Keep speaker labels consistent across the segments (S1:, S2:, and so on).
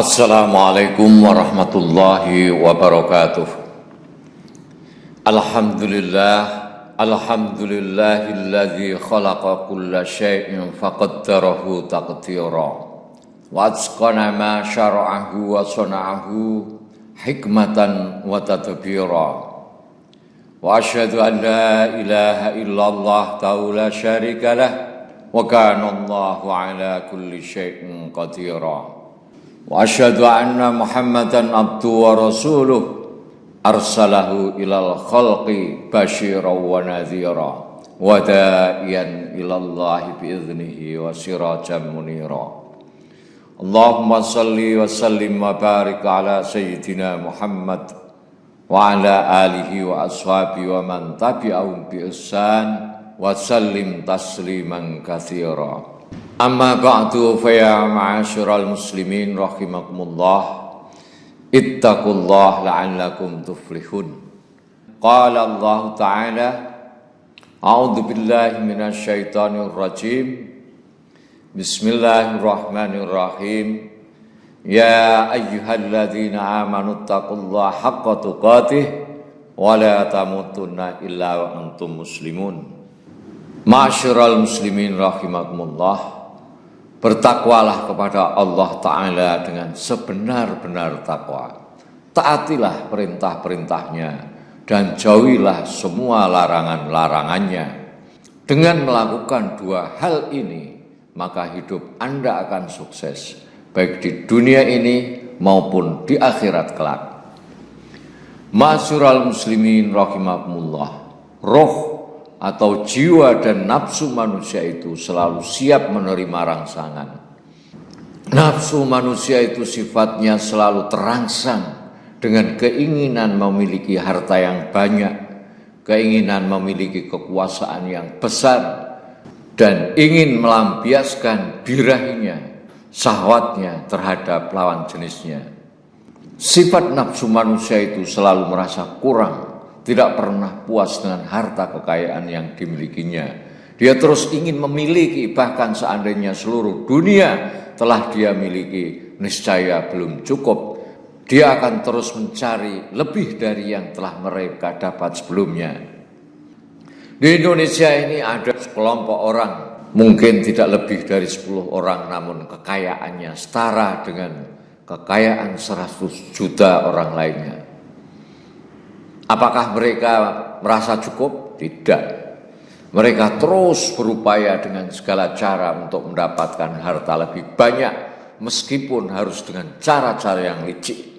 S1: Assalamualaikum warahmatullahi wabarakatuh. Alhamdulillahilladzi khalaqa kulla syai'in faqaddarahu taqdira. Wa atqana ma syara'ahu wa sana'ahu hikmatan wa tadbira. Wa asyhadu an la ilaha illallah la syarika lah wa kana Allahu ala kulli syai'in qadira. Wa asyhadu anna Muhammadan abduhu wa rasuluh arsalahu ilal khalqi basyiran wa nadhira wa da'iyan ilallahi biiznihi wa sirajan munira. Allahumma salli wa sallim wa barik ala sayyidina Muhammad wa ala alihi wa ashabihi wa man tabi'ahum bi ihsan wa sallim tasliman katsira. Amma ba'du fa ya ma'asyiral muslimin rahimakumullah, ittaqullah la'allakum tuflihun. Qala Allah Ta'ala, a'udzu billahi minasy syaithanir rajim. Bismillahirrahmanirrahim. Ya ayyuhalladzina amanu taqullaha haqqa tuqatih wa la tamutunna illa wa antum muslimun. Ma'asyiral muslimin rahimakumullah, bertakwalah kepada Allah Ta'ala dengan sebenar-benar takwa. Taatilah perintah-perintahnya dan jauhilah semua larangan-larangannya. Dengan melakukan dua hal ini, maka hidup Anda akan sukses, baik di dunia ini maupun di akhirat kelak. Ma'asyiral muslimin rahimakumullah, roh atau jiwa dan nafsu manusia itu selalu siap menerima rangsangan. Nafsu manusia itu sifatnya selalu terangsang dengan keinginan memiliki harta yang banyak, keinginan memiliki kekuasaan yang besar, dan ingin melampiaskan birahinya, syahwatnya terhadap lawan jenisnya. Sifat nafsu manusia itu selalu merasa kurang, tidak pernah puas dengan harta kekayaan yang dimilikinya. Dia terus ingin memiliki, bahkan seandainya seluruh dunia telah dia miliki, niscaya belum cukup. Dia akan terus mencari lebih dari yang telah mereka dapat sebelumnya. Di Indonesia ini ada sekelompok orang, mungkin tidak lebih dari 10 orang, namun kekayaannya setara dengan kekayaan 100 juta orang lainnya. Apakah mereka merasa cukup? Tidak. Mereka terus berupaya dengan segala cara untuk mendapatkan harta lebih banyak, meskipun harus dengan cara-cara yang licik,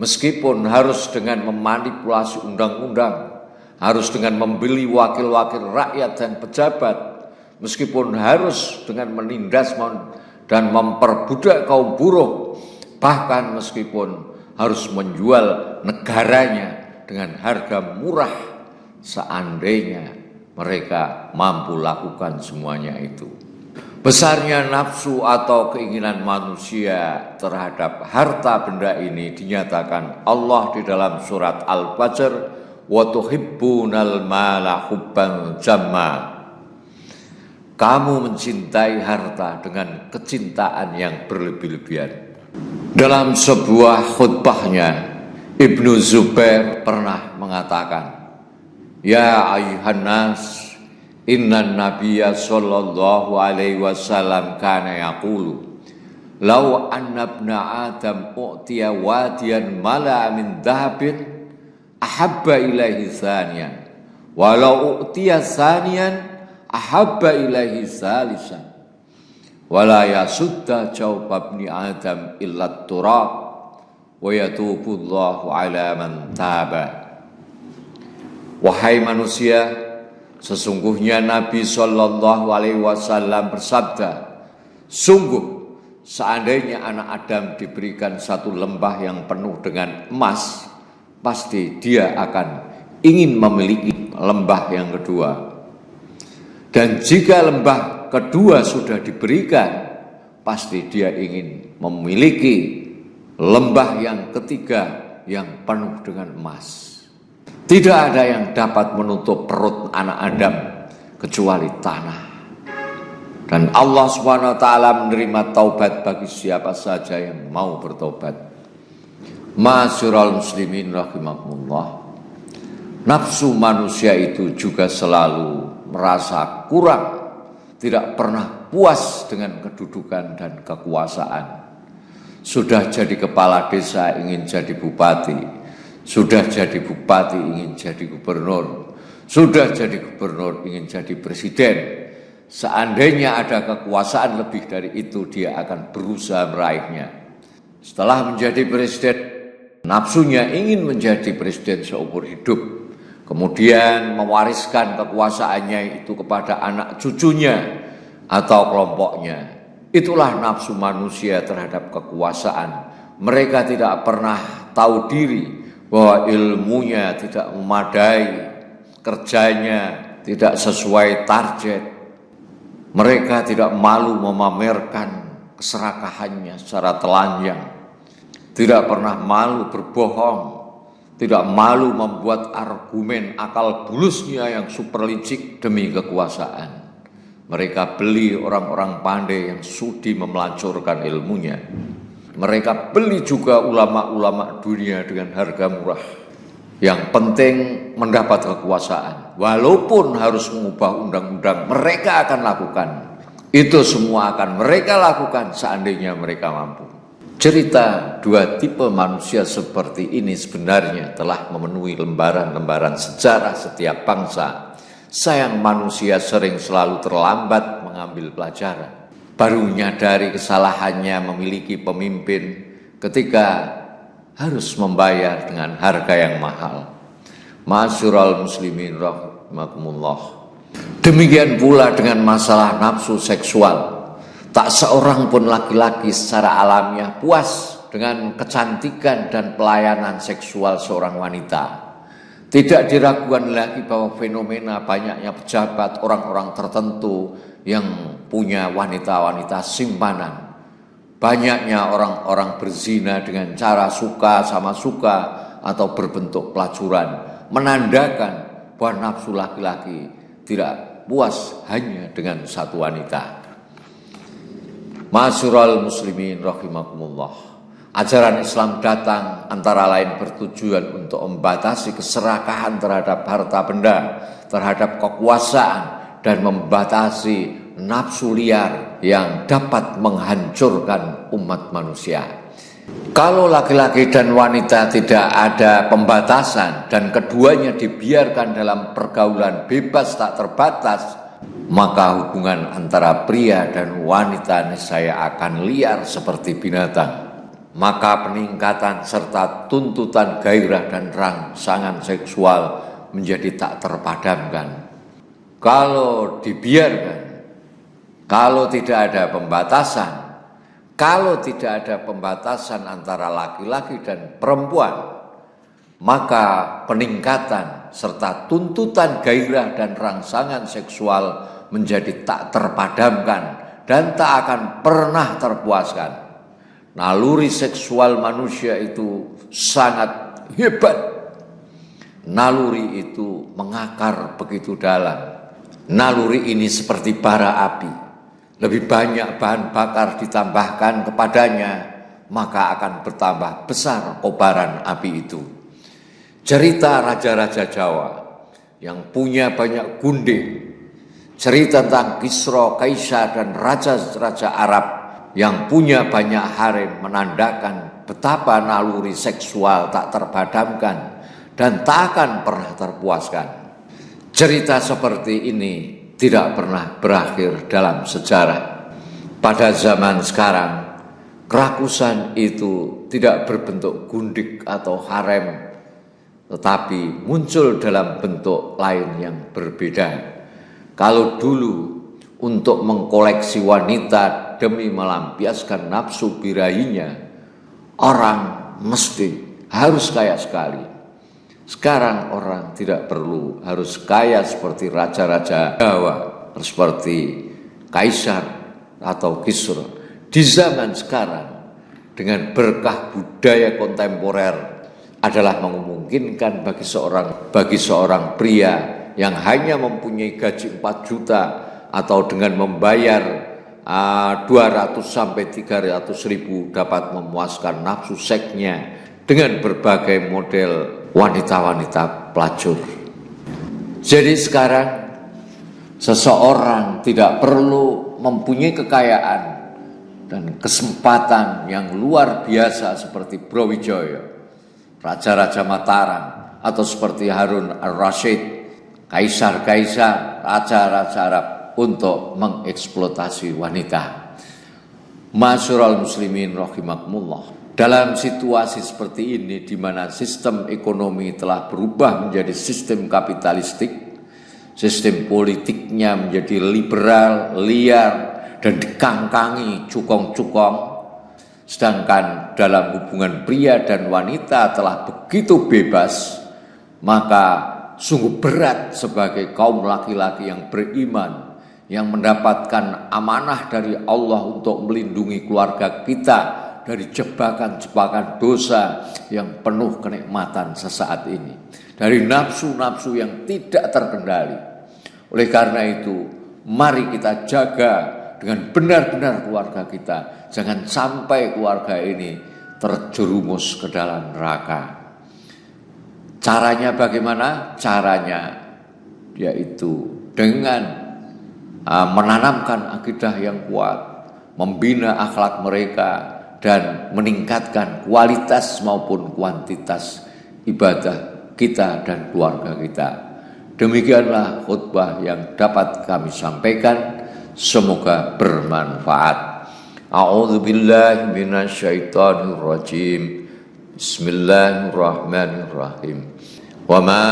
S1: meskipun harus dengan memanipulasi undang-undang, harus dengan membeli wakil-wakil rakyat dan pejabat, meskipun harus dengan menindas dan memperbudak kaum buruh, bahkan meskipun harus menjual negaranya dengan harga murah, seandainya mereka mampu lakukan semuanya itu. Besarnya nafsu atau keinginan manusia terhadap harta benda ini dinyatakan Allah di dalam surat Al-Fajr, wa tuhibbunal mala hubban jamma. Kamu mencintai harta dengan kecintaan yang berlebih-lebihan. Dalam sebuah khutbahnya, Ibnu Zubair pernah mengatakan, ya ayuhan nas, innan nabiyya sallallahu alaihi wasallam kana yaqulu, law anna ibna adam u'tiya wadiyan mala min dhahabin ahabba ilaihi thaniyan, walau u'tiya thaniyan ahabba ilaihi thalisan, wala yasudda jawab ibni adam illa turab wa yatubullahu ala man taba. Wahai manusia, sesungguhnya Nabi sallallahu alaihi wasallam bersabda, sungguh seandainya anak Adam diberikan satu lembah yang penuh dengan emas, pasti dia akan ingin memiliki lembah yang kedua. Dan jika lembah kedua sudah diberikan, pasti dia ingin memiliki lembah yang ketiga yang penuh dengan emas. Tidak ada yang dapat menutup perut anak Adam kecuali tanah. Dan Allah Subhanahu wa taala menerima taubat bagi siapa saja yang mau bertobat. Ma'asyiral muslimin rahimakumullah. Nafsu manusia itu juga selalu merasa kurang, tidak pernah puas dengan kedudukan dan kekuasaan. Sudah jadi kepala desa ingin jadi bupati, sudah jadi bupati ingin jadi gubernur, sudah jadi gubernur ingin jadi presiden. Seandainya ada kekuasaan lebih dari itu, dia akan berusaha meraihnya. Setelah menjadi presiden, nafsunya ingin menjadi presiden seumur hidup. Kemudian mewariskan kekuasaannya itu kepada anak cucunya atau kelompoknya. Itulah nafsu manusia terhadap kekuasaan. Mereka tidak pernah tahu diri bahwa ilmunya tidak memadai, kerjanya tidak sesuai target. Mereka tidak malu memamerkan keserakahannya secara telanjang, tidak pernah malu berbohong, tidak malu membuat argumen akal bulusnya yang super licik demi kekuasaan. Mereka beli orang-orang pandai yang sudi memelacurkan ilmunya. Mereka beli juga ulama-ulama dunia dengan harga murah. Yang penting mendapat kekuasaan. Walaupun harus mengubah undang-undang, mereka akan lakukan. Itu semua akan mereka lakukan seandainya mereka mampu. Cerita dua tipe manusia seperti ini sebenarnya telah memenuhi lembaran-lembaran sejarah setiap bangsa. Sayang manusia sering selalu terlambat mengambil pelajaran. Baru menyadari kesalahannya memiliki pemimpin ketika harus membayar dengan harga yang mahal. Ma'asyiral muslimin rahimakumullah. Demikian pula dengan masalah nafsu seksual. Tak seorang pun laki-laki secara alamiah puas dengan kecantikan dan pelayanan seksual seorang wanita. Tidak diragukan lagi bahwa fenomena banyaknya pejabat, orang-orang tertentu yang punya wanita-wanita simpanan. Banyaknya orang-orang berzina dengan cara suka sama suka atau berbentuk pelacuran, menandakan bahwa nafsu laki-laki tidak puas hanya dengan satu wanita. Ma'asyiral muslimin rahimakumullah. Ajaran Islam datang antara lain bertujuan untuk membatasi keserakahan terhadap harta benda, terhadap kekuasaan, dan membatasi nafsu liar yang dapat menghancurkan umat manusia. Kalau laki-laki dan wanita tidak ada pembatasan dan keduanya dibiarkan dalam pergaulan bebas tak terbatas, maka hubungan antara pria dan wanita niscaya akan liar seperti binatang. Maka peningkatan serta tuntutan gairah dan rangsangan seksual menjadi tak terpadamkan. Kalau dibiarkan, kalau tidak ada pembatasan antara laki-laki dan perempuan, maka peningkatan serta tuntutan gairah dan rangsangan seksual menjadi tak terpadamkan dan tak akan pernah terpuaskan. Naluri seksual manusia itu sangat hebat. Naluri itu mengakar begitu dalam. Naluri ini seperti bara api. Lebih banyak bahan bakar ditambahkan kepadanya, maka akan bertambah besar kobaran api itu. Cerita raja-raja Jawa yang punya banyak gunting, cerita tentang Kisra, Kaisar, dan raja-raja Arab yang punya banyak harem menandakan betapa naluri seksual tak terpadamkan dan tak akan pernah terpuaskan. Cerita seperti ini tidak pernah berakhir dalam sejarah. Pada zaman sekarang, kerakusan itu tidak berbentuk gundik atau harem, tetapi muncul dalam bentuk lain yang berbeda. Kalau dulu untuk mengkoleksi wanita demi melampiaskan nafsu birahinya, orang mesti harus kaya sekali. Sekarang orang tidak perlu harus kaya seperti raja-raja Jawa, seperti Kaisar atau Kisra. Di zaman sekarang, dengan berkah budaya kontemporer adalah memungkinkan bagi seorang pria yang hanya mempunyai gaji 4 juta atau dengan membayar 200 sampai 300 ribu dapat memuaskan nafsu seksnya dengan berbagai model wanita-wanita pelacur. Jadi sekarang seseorang tidak perlu mempunyai kekayaan dan kesempatan yang luar biasa seperti Brawijaya, Raja-Raja Mataram, atau seperti Harun al-Rashid, Kaisar-Kaisar, Raja-Raja Arab untuk mengeksploitasi wanita. Ma'asyiral muslimin rahimakumullah. Dalam situasi seperti ini di mana sistem ekonomi telah berubah menjadi sistem kapitalistik, sistem politiknya menjadi liberal, liar, dan dikangkangi cukong-cukong, sedangkan dalam hubungan pria dan wanita telah begitu bebas, maka sungguh berat sebagai kaum laki-laki yang beriman, yang mendapatkan amanah dari Allah untuk melindungi keluarga kita dari jebakan-jebakan dosa yang penuh kenikmatan sesaat ini, dari nafsu-nafsu yang tidak terkendali. Oleh karena itu, mari kita jaga dengan benar-benar keluarga kita. Jangan sampai keluarga ini terjerumus ke dalam neraka. Caranya bagaimana? Caranya yaitu dengan menanamkan akidah yang kuat, membina akhlak mereka, dan meningkatkan kualitas maupun kuantitas ibadah kita dan keluarga kita. Demikianlah khutbah yang dapat kami sampaikan. Semoga bermanfaat. A'udzubillahi minasyaitonir rajim. Bismillahirrahmanirrahim. Wa ma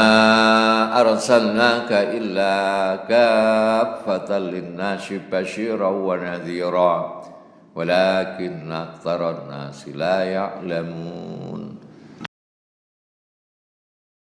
S1: arsalnaka illa kaffatan lin-nasi basyiran wa nadhira walakinna aktsaran nasi la ya'lamun.